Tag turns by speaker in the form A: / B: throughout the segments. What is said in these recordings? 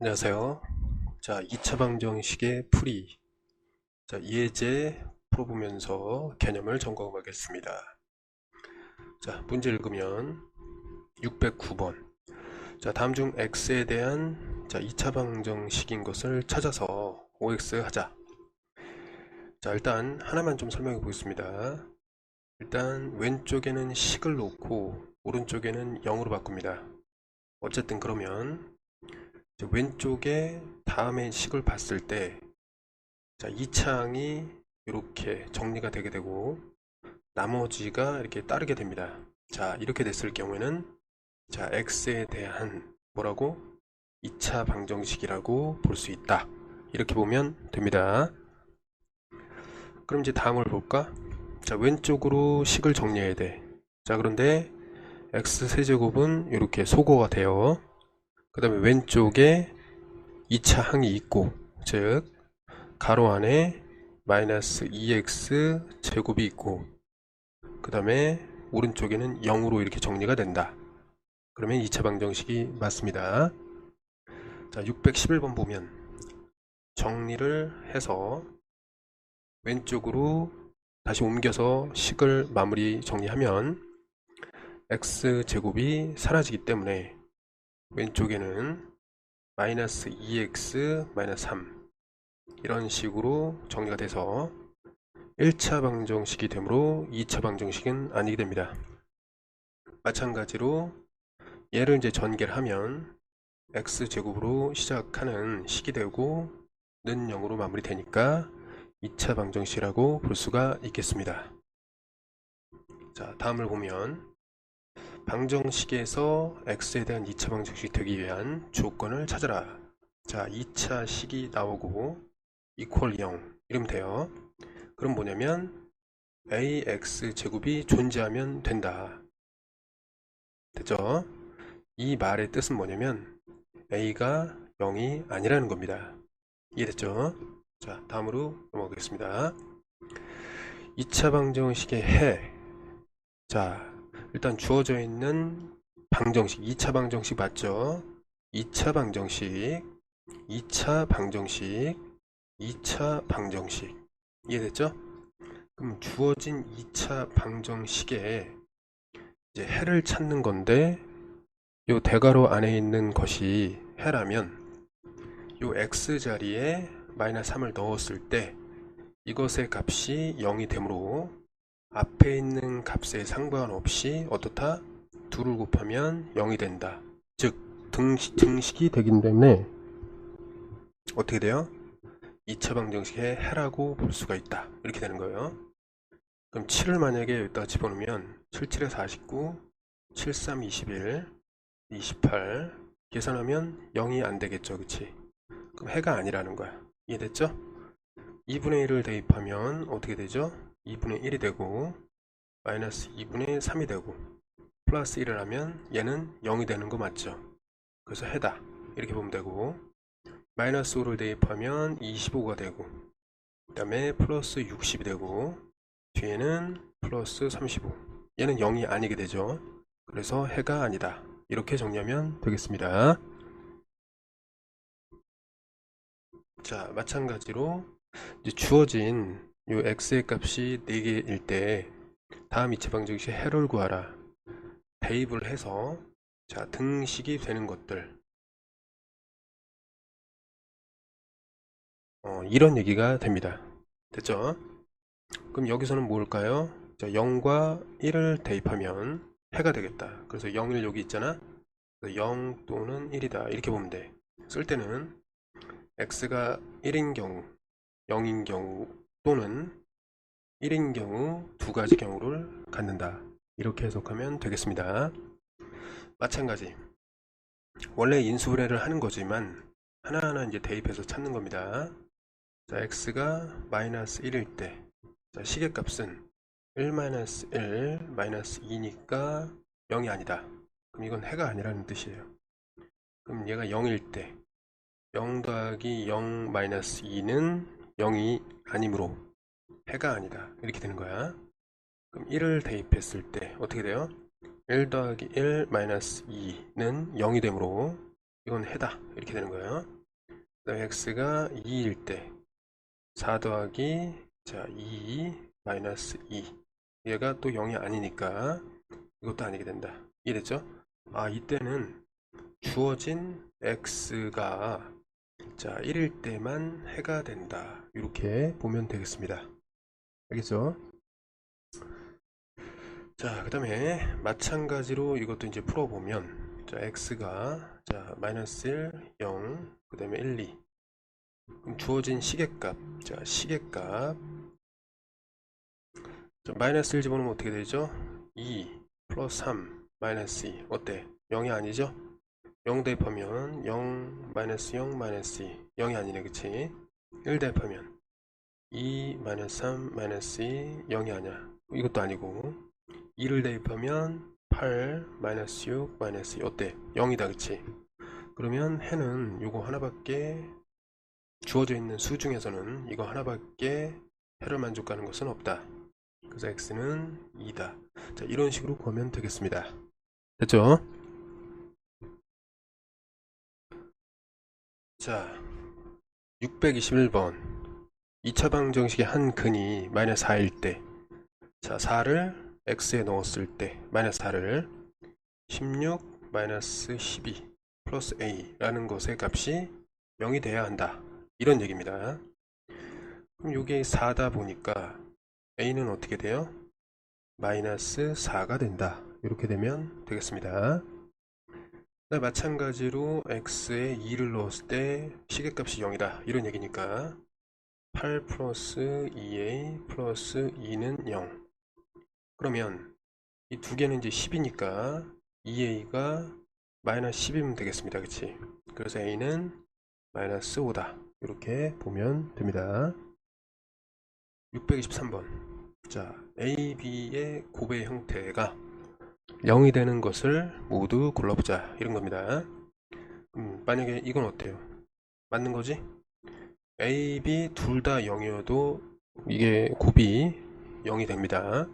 A: 안녕하세요. 자, 2차 방정식의 풀이. 자, 예제 풀어보면서 개념을 점검하겠습니다. 자, 문제 읽으면 609번. 자, 다음 중 x에 대한 2차 방정식인 것을 찾아서 OX 하자. 자, 일단 하나만 좀 설명해 보겠습니다. 일단 왼쪽에는 식을 놓고 오른쪽에는 0으로 바꿉니다. 어쨌든 그러면 이제 왼쪽에 다음의 식을 봤을 때 자, 이 창이 이렇게 정리가 되게 되고 나머지가 이렇게 따르게 됩니다. 자, 이렇게 됐을 경우에는 자, x에 대한 뭐라고? 2차 방정식이라고 볼 수 있다. 이렇게 보면 됩니다. 그럼 이제 다음을 볼까? 자, 왼쪽으로 식을 정리해야 돼. 자, 그런데 x 세제곱은 이렇게 소거가 돼요. 그 다음에 왼쪽에 2차 항이 있고, 즉 가로 안에 마이너스 2x 제곱이 있고 그 다음에 오른쪽에는 0으로 이렇게 정리가 된다. 그러면 2차 방정식이 맞습니다. 자, 611번 보면 정리를 해서 왼쪽으로 다시 옮겨서 식을 마무리 정리하면 x제곱이 사라지기 때문에 왼쪽에는 마이너스 2x 마이너스 3 이런 식으로 정리가 돼서 1차 방정식이 되므로 2차 방정식은 아니게 됩니다. 마찬가지로 얘를 이제 전개를 하면 x제곱으로 시작하는 식이 되고 는 0으로 마무리되니까 2차 방정식이라고 볼 수가 있겠습니다. 자, 다음을 보면 방정식에서 x에 대한 2차 방정식이 되기 위한 조건을 찾아라. 자, 2차 식이 나오고 equal 0 이러면 돼요. 그럼 뭐냐면 ax제곱이 존재하면 된다. 됐죠? 이 말의 뜻은 뭐냐면 a가 0이 아니라는 겁니다. 이해됐죠? 자, 다음으로 넘어가겠습니다. 2차 방정식의 해. 자, 일단 주어져 있는 방정식, 2차 방정식 맞죠? 2차 방정식, 2차 방정식, 2차 방정식. 이해됐죠? 그럼 주어진 2차 방정식에 이제 해를 찾는 건데 요 대괄호 안에 있는 것이 해라면 요 x 자리에 마이너스 3을 넣었을 때 이것의 값이 0이 되므로 앞에 있는 값에 상관없이 어떻다? 2를 곱하면 0이 된다. 즉 등식이 되기 때문에 어떻게 돼요? 2차 방정식의 해라고 볼 수가 있다. 이렇게 되는 거예요. 그럼 7을 만약에 여기다 집어넣으면 7, 7에 49, 7, 3, 21, 28 계산하면 0이 안 되겠죠. 그치? 그럼 해가 아니라는 거야. 이해됐죠? 2분의 1을 대입하면 어떻게 되죠? 2분의 1이 되고 마이너스 2분의 3이 되고 플러스 1을 하면 얘는 0이 되는 거 맞죠? 그래서 해다 이렇게 보면 되고 마이너스 5를 대입하면 25가 되고 그 다음에 플러스 60이 되고 뒤에는 플러스 35 얘는 0이 아니게 되죠. 그래서 해가 아니다. 이렇게 정리하면 되겠습니다. 자, 마찬가지로 이제 주어진 요 x의 값이 4개일 때 다음 2차 방정식 해를 구하라. 대입을 해서 자, 등식이 되는 것들 이런 얘기가 됩니다. 됐죠? 그럼 여기서는 뭘까요? 자, 0과 1을 대입하면 해가 되겠다. 그래서 0, 1 여기 있잖아. 0 또는 1이다. 이렇게 보면 돼. 쓸 때는 x가 1인 경우, 0인 경우 또는 1인 경우 두 가지 경우를 갖는다. 이렇게 해석하면 되겠습니다. 마찬가지. 원래 인수분해를 하는 거지만 하나하나 이제 대입해서 찾는 겁니다. 자, x가 마이너스 1일 때 자, 시계값은 1 마이너스 1 마이너스 2니까 0이 아니다. 그럼 이건 해가 아니라는 뜻이에요. 그럼 얘가 0일 때 0 더하기 0 마이너스 2는 0이 아니므로 해가 아니다. 이렇게 되는 거야. 그럼 1을 대입했을 때 어떻게 돼요? 1 더하기 1 마이너스 2는 0이 되므로 이건 해다 이렇게 되는 거예요. 그다음에 x가 2일 때 4 더하기 자 2 마이너스 2 얘가 또 0이 아니니까 이것도 아니게 된다. 이해됐죠? 아 이때는 주어진 x가 자 1일 때만 해가 된다. 이렇게 보면 되겠습니다. 알겠죠? 자, 그 다음에 마찬가지로 이것도 이제 풀어보면 자 x가 자 마이너스 1, 0, 그 다음에 1, 2 그럼 주어진 시계값 자 시계값 자, 마이너스 1 집어넣으면 어떻게 되죠? 2 플러스 3 마이너스 2 어때? 0이 아니죠? 0 대입하면 0 마이너스 0 마이너스 2 0이 아니네 그치? 1 대입하면 2 마이너스 3 마이너스 2 0이 아니야 이것도 아니고 2를 대입하면 8 마이너스 6 마이너스 2 어때? 0이다 그치? 그러면 해는 이거 하나밖에 주어져 있는 수 중에서는 이거 하나밖에 해를 만족하는 것은 없다. 그래서 x는 2다. 자 이런 식으로 구하면 되겠습니다. 됐죠? 자 621번 2차 방정식의 한 근이 마이너스 4일 때 자 4를 x에 넣었을 때 마이너스 4를 16 마이너스 12 플러스 a 라는 것의 값이 0이 돼야 한다. 이런 얘기입니다. 그럼 이게 4다 보니까 a는 어떻게 돼요? 마이너스 4가 된다. 이렇게 되면 되겠습니다. 마찬가지로 x에 2를 넣었을 때 시계값이 0이다. 이런 얘기니까 8 플러스 2a 플러스 2는 0. 그러면 이 두 개는 이제 10이니까 2a가 마이너스 10이면 되겠습니다. 그치? 그래서 a는 마이너스 5다. 이렇게 보면 됩니다. 623번. 자, a, b의 곱의 형태가 0이 되는 것을 모두 골라보자. 이런 겁니다. 만약에 이건 어때요? 맞는 거지? a, b 둘 다 0이어도 이게 곱이 0이 됩니다.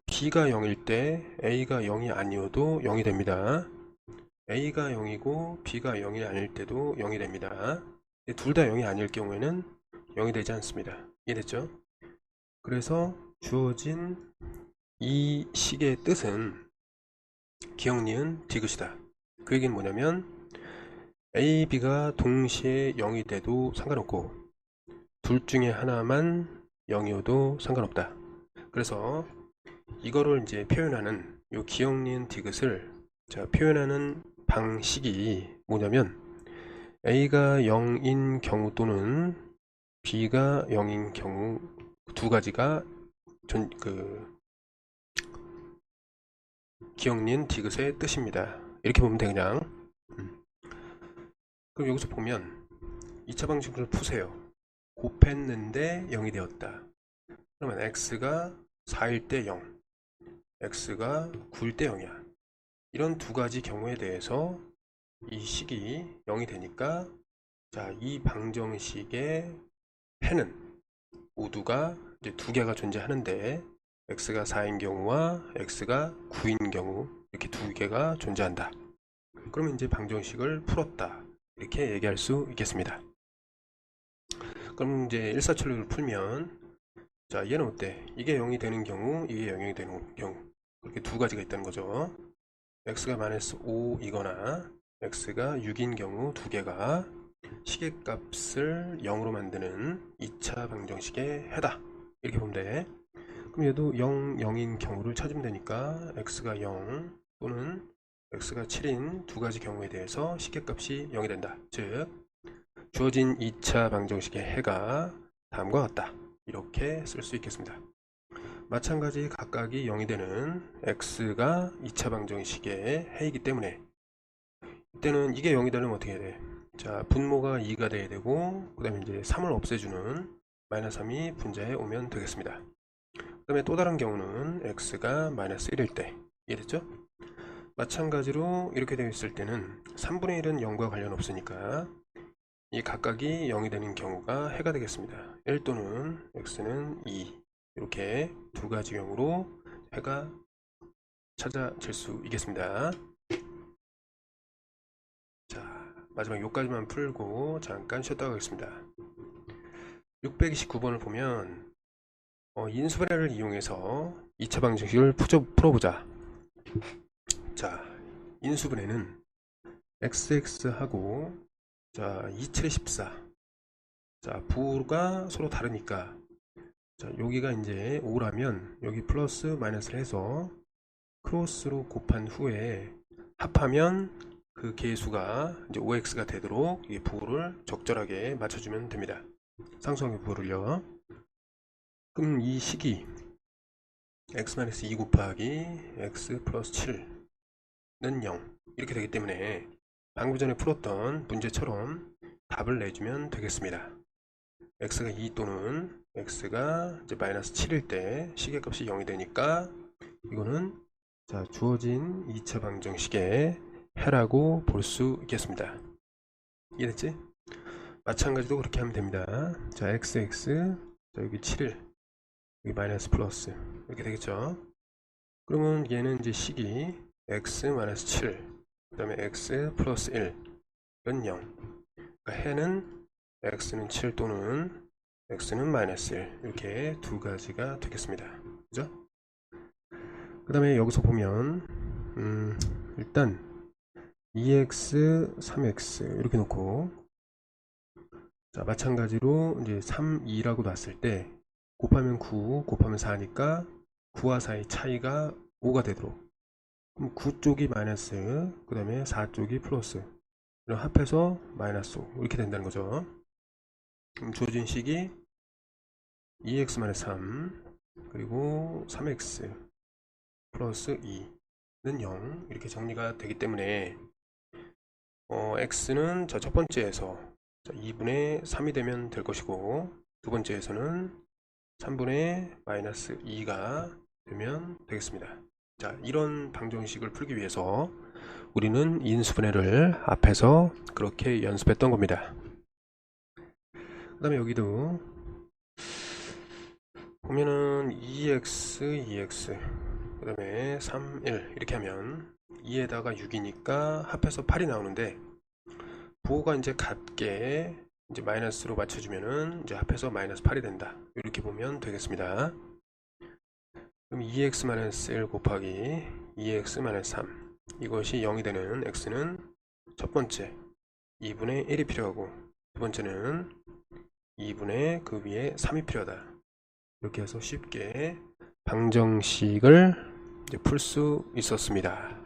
A: b가 0일 때 a가 0이 아니어도 0이 됩니다. a가 0이고 b가 0이 아닐 때도 0이 됩니다. 둘 다 0이 아닐 경우에는 0이 되지 않습니다. 이해됐죠? 그래서 주어진 이 식의 뜻은 기억, 니은, 디귿이다. 그 얘기는 뭐냐면 a, b가 동시에 0이 돼도 상관없고 둘 중에 하나만 0이어도 상관없다. 그래서 이거를 이제 표현하는 요 기억, 니은, 디귿을 자 표현하는 방식이 뭐냐면 a가 0인 경우 또는 b가 0인 경우 두 가지가 기억, 니은, 디귿의 뜻입니다. 이렇게 보면 돼 그냥. 그럼 여기서 보면 2차 방식을 푸세요. 곱했는데 0이 되었다. 그러면 x가 4일 때 0, x가 9일 때 0이야. 이런 두 가지 경우에 대해서 이 식이 0이 되니까 자, 이 방정식의 해는 모두가 이제 두 개가 존재하는데 x가 4인 경우와 x가 9인 경우 이렇게 두 개가 존재한다. 그러면 이제 방정식을 풀었다. 이렇게 얘기할 수 있겠습니다. 그럼 이제 일사천리를 풀면 자 얘는 어때? 이게 0이 되는 경우 이게 0이 되는 경우 그렇게 두 가지가 있다는 거죠. x가 마이너스 5이거나 x가 6인 경우 두 개가 시계값을 0으로 만드는 2차 방정식의 해다. 이렇게 보면 돼. 그럼 얘도 0, 0인 경우를 찾으면 되니까 x가 0 또는 x가 7인 두 가지 경우에 대해서 시계값이 0이 된다. 즉 주어진 2차 방정식의 해가 다음과 같다. 이렇게 쓸 수 있겠습니다. 마찬가지 각각이 0이 되는 x가 2차 방정식의 해이기 때문에 이때는 이게 0이 되면 어떻게 해야 돼? 자, 분모가 2가 돼야 되고 그 다음에 이제 3을 없애주는 마이너스 3이 분자에 오면 되겠습니다. 그 다음에 또 다른 경우는 x가 마이너스 1일 때 이해됐죠? 마찬가지로 이렇게 되어 있을 때는 3분의 1은 0과 관련 없으니까 이 각각이 0이 되는 경우가 해가 되겠습니다. 1 또는 x는 2 이렇게 두 가지 경우로 해가 찾아질 수 있겠습니다. 자, 마지막 요까지만 풀고 잠깐 쉬었다 가겠습니다. 629번을 보면 인수분해를 이용해서 2차 방정식을 풀어보자. 자, 인수분해는 xx하고 자 2 7 14. 자, 부호가 서로 다르니까 자, 여기가 이제 5라면 여기 플러스 마이너스를 해서 크로스로 곱한 후에 합하면 그 개수가 이제 5x가 되도록 이 부호를 적절하게 맞춰주면 됩니다. 상수항의 부호를요. 그럼 이 식이 x-2 곱하기 x 플러스 7는 0 이렇게 되기 때문에 방금 전에 풀었던 문제처럼 답을 내주면 되겠습니다. x가 2 또는 x가 이제 마이너스 7일 때 식의 값이 0이 되니까 이거는 자 주어진 2차 방정식의 해라고 볼 수 있겠습니다. 이해됐지? 마찬가지로 그렇게 하면 됩니다. 자 xx 자 여기 7일 여기 마이너스 플러스 이렇게 되겠죠. 그러면 얘는 이제 식이 x 마이너스 7 그 다음에 x 플러스 1은 0 그러니까 해는 x는 7 또는 x는 마이너스 1 이렇게 두 가지가 되겠습니다. 그죠? 그 다음에 여기서 보면 일단 2x 3x 이렇게 놓고 자 마찬가지로 이제 3, 2라고 놨을 때 곱하면 9 곱하면 4니까 9와 4의 차이가 5가 되도록 그럼 9 쪽이 마이너스 그 다음에 4 쪽이 플러스 이런 합해서 마이너스 5 이렇게 된다는 거죠. 그럼 주어진 식이 2x-3 그리고 3x 플러스 2는 0 이렇게 정리가 되기 때문에 x는 첫 번째에서 2분의 3이 되면 될 것이고 두 번째에서는 3분의 마이너스 2가 되면 되겠습니다. 자, 이런 방정식을 풀기 위해서 우리는 인수분해를 앞에서 그렇게 연습했던 겁니다. 그 다음에 여기도 보면은 2x, 2x 그 다음에 3, 1 이렇게 하면 2에다가 6이니까 합해서 8이 나오는데 부호가 이제 같게 이제 마이너스로 맞춰주면은 이제 합해서 마이너스 8이 된다. 이렇게 보면 되겠습니다. 그럼 2x-1 곱하기 2x-3 이것이 0이 되는 x는 첫 번째 2분의 1이 필요하고 두 번째는 2분의 그 위에 3이 필요하다. 이렇게 해서 쉽게 방정식을 풀 수 있었습니다.